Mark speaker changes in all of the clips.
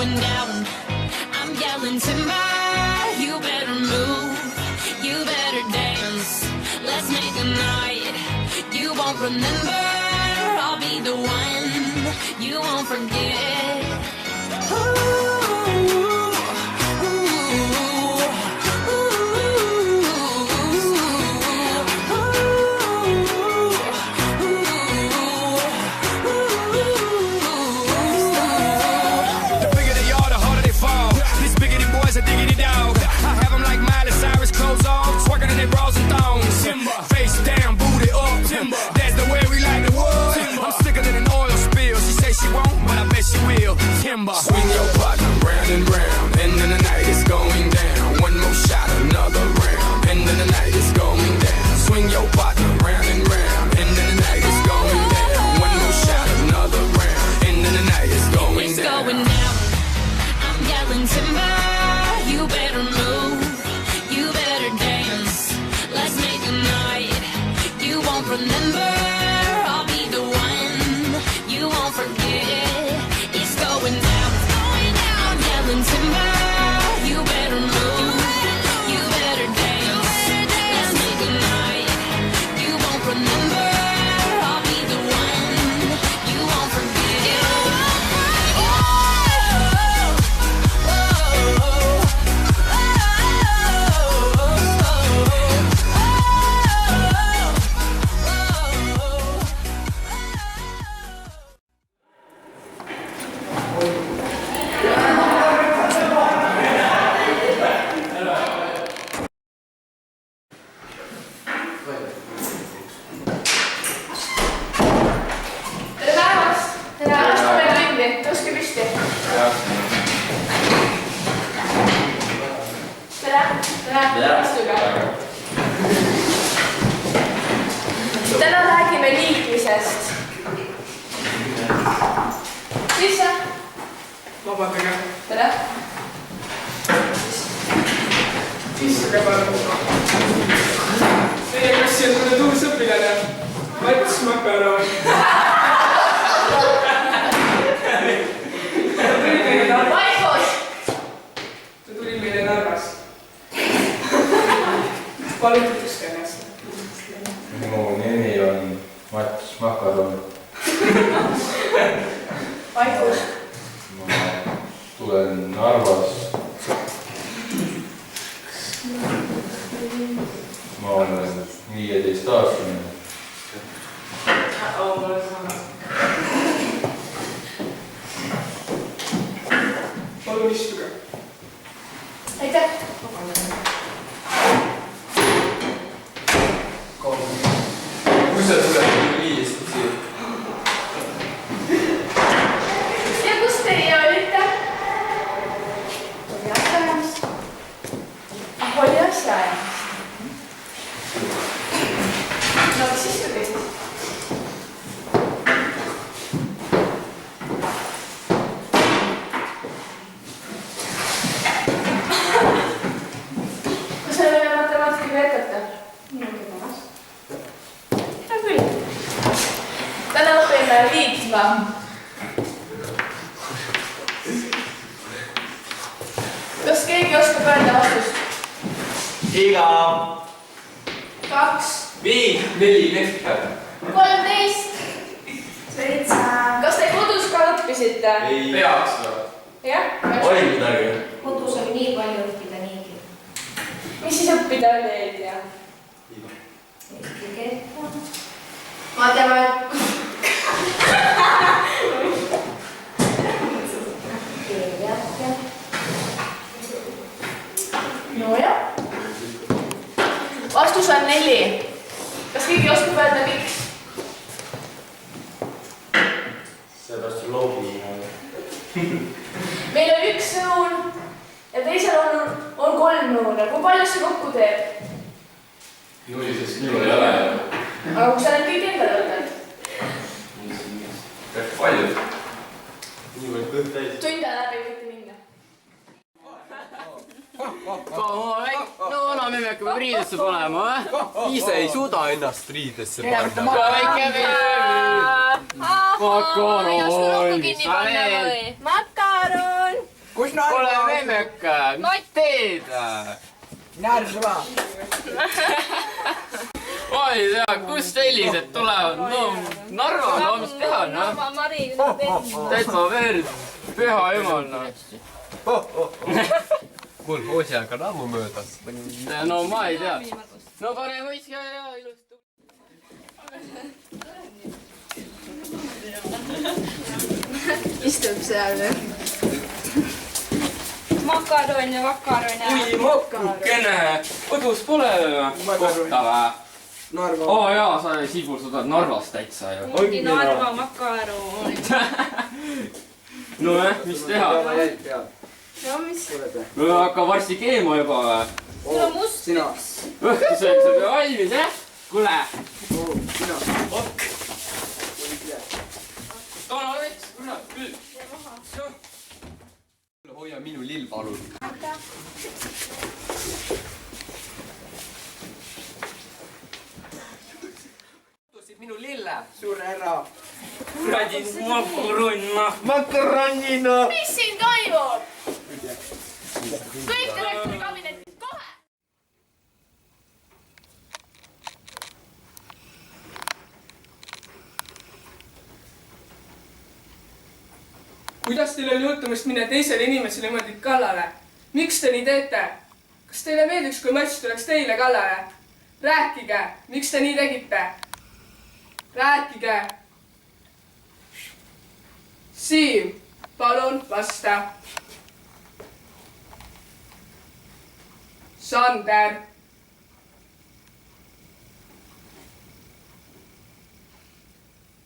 Speaker 1: going down. I'm yelling timber, you better move, you better dance. Let's make a night you won't remember. I'll be the one you won't forget.
Speaker 2: Swing your partner round and round, and then the night is going down. One more shot, another round, and then the night is going down. Swing your partner round and round, and then the night is going down. One more shot, another round, and then the night is going down.
Speaker 1: It's going down. I'm yelling timber, you better move, you better dance. Let's make a night you won't remember. I'll be the one you won't forget. It's going down. I'm yelling timber, you better move, you better dance. Let's make a night you won't remember. I'll be the one you won't forget.
Speaker 3: Täna räägime liikmisest. Sisse.
Speaker 4: Vabandage.
Speaker 3: Tere.
Speaker 4: Istuge palun. Teie klassi on tulnud uus õpilane. Mats Makaron.
Speaker 3: Vaikus.
Speaker 4: Ta tuli meile Narvas. Palun tutvuske ennast.
Speaker 5: Minu nimi on Mats Makaron.
Speaker 3: Vaikus.
Speaker 5: Ma tulen Narvast. Ma olen 15-aastane.
Speaker 4: Palun istuge.
Speaker 3: Aitäh.
Speaker 5: Kus sa tuled viiesti siia?
Speaker 3: Ja kus teie olite? Oli asjaajamist. Oli asjaajamist. No, mis istuge siis? Kas sa võime matemaatikaga jätkata? Hea küll. Täna õpime liitma. Kas keegi oskab öelda vastust?
Speaker 6: Iga
Speaker 3: 2,
Speaker 6: 5, 4 lehte.
Speaker 3: 13, 7. Kas te kodus ka õppisite?
Speaker 6: Ei
Speaker 5: Peaks või?
Speaker 3: Jah?
Speaker 6: oli midagi.
Speaker 7: Kodus oli nii palju õppida niigi.
Speaker 3: Mis siis õppida oli, ei tea?
Speaker 7: Eesti keelt.
Speaker 3: Matemaatika.
Speaker 7: Keeljärge.
Speaker 3: No jah. Vastus on 4. Kas keegi oskab öelda miks?
Speaker 6: Seepärast on loogiline.
Speaker 3: Meil on 1 nõun ja teisel on 3 nõuna. Kui palju see kokku teeb?
Speaker 5: Nulli, sest minul ei ole.
Speaker 3: Aga kui sa need kõik endale võtad?
Speaker 5: Peaks palju.
Speaker 6: Nii võib kõht täis.
Speaker 3: Tunde läbi võite minna.
Speaker 8: No me hakkame riidesse panema, või?
Speaker 6: Ise ei suuda ennast riidesse panna.
Speaker 8: Väike veevi. Makaron.
Speaker 3: Makaron.
Speaker 9: kus
Speaker 8: Kuule
Speaker 9: Narva?
Speaker 8: memmeke, mis teed?
Speaker 9: Narva.
Speaker 8: Ma ei tea, kust sellised tulevad? No Narva, no mis teha, noh? Täitsa verd, püha jumal, noh.
Speaker 6: mul hoosajaga on ammu möödas.
Speaker 8: No ma ei tea. No pane võiske ja ilusti.
Speaker 3: Istub seal või?
Speaker 10: Makaron ja.
Speaker 8: Ui, makukene. Kodus pole kohta või?
Speaker 9: Narva.
Speaker 8: Oo jaa, sa Siibul, sa tuled Narvast täitsa ju.
Speaker 10: Ongi Narva makaron.
Speaker 8: No mis teha?
Speaker 10: No mis?
Speaker 8: Me hakkab varsti keema juba või?
Speaker 10: Sul on must
Speaker 9: Sina.
Speaker 10: üks.
Speaker 8: Õhtusööks on valmis, jah? Kuule.
Speaker 9: Sina.
Speaker 8: Ok. Tana veits, kurat, küll.
Speaker 6: hoia minu lill, palun. minu lille.
Speaker 9: Suur härra.
Speaker 8: Kuradi makaronna.
Speaker 6: Makaronina.
Speaker 3: Mis siin toimub? Kõik direktori kabinetti, kohe!
Speaker 4: kuidas teil on juhtumist minna teisele inimesele niimoodi kallale? Miks te nii teete? Kas teile meeldiks, kui mass tuleks teile kallale? Rääkige, miks te nii tegite? Rääkige. Siim, palun vasta. Sander.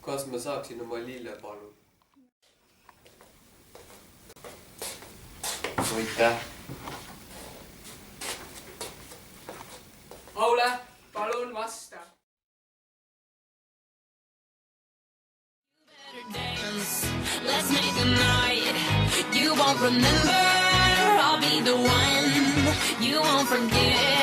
Speaker 6: kas ma saaksin oma lille, palun? aitäh.
Speaker 4: Aule, palun vasta.
Speaker 1: Dance, let's make a night you won't remember. I'll be the one you won't forget.